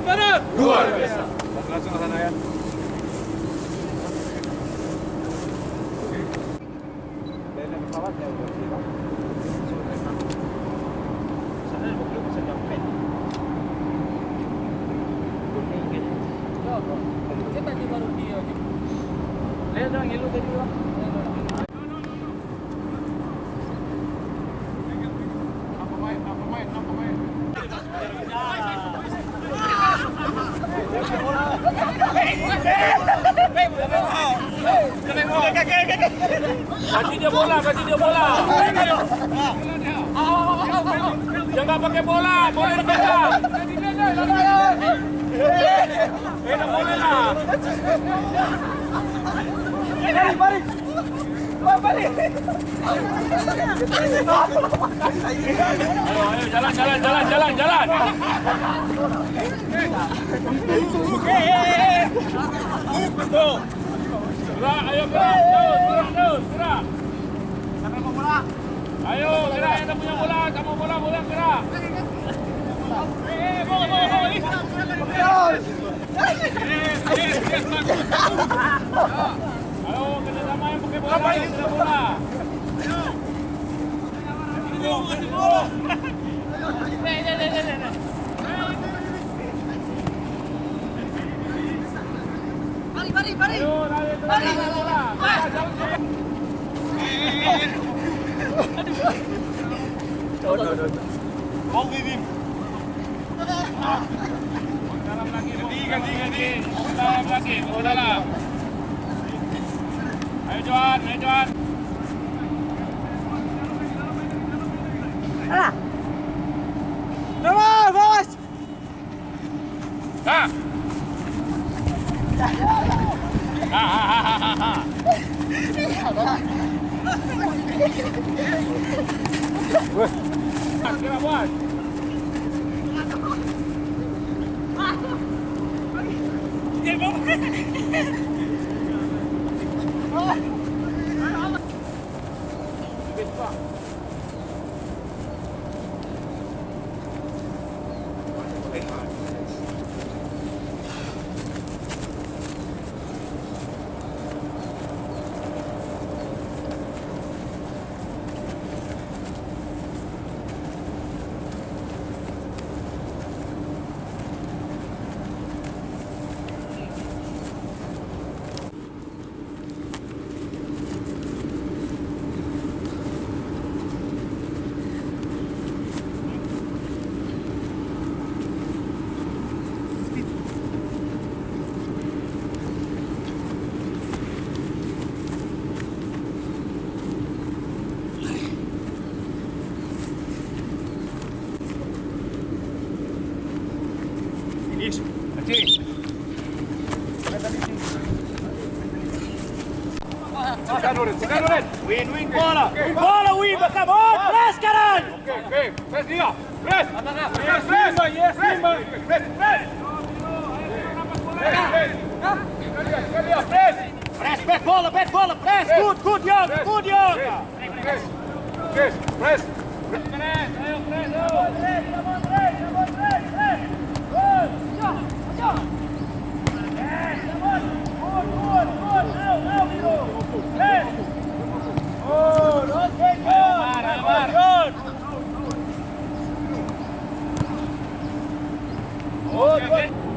Barat. Luar biasa. Langsung ke sana ya. Dan pesawatnya udah siap. Sana belum bisa nyampe. Kita tadi baru dia. Lihat dong, ngilu tadi bang. Kasih dia bola. Jangan pakai bola, boleh dipegang. Tidak boleh lah. Balik. Ayo, jalan. Gerak, ayo gerak. Siapa yang mau bola? Ayo gerak, yang punya bola, kamu bola gerak. Ayo kita sama yang pakai bola, kita bola. Mari. Ayo, lari bola. Mau Bim. Dalam lagi. Dalam lagi. Dalam. Ayo Johan. Vamos! Ha. Kira buat. Kecil. Sikat. Win bola. Bola win, come on, press kanan. Oke. Press dia. Press. Yes. Press. Press, back bola, press. Good, young. Press. Ayo, press. Good.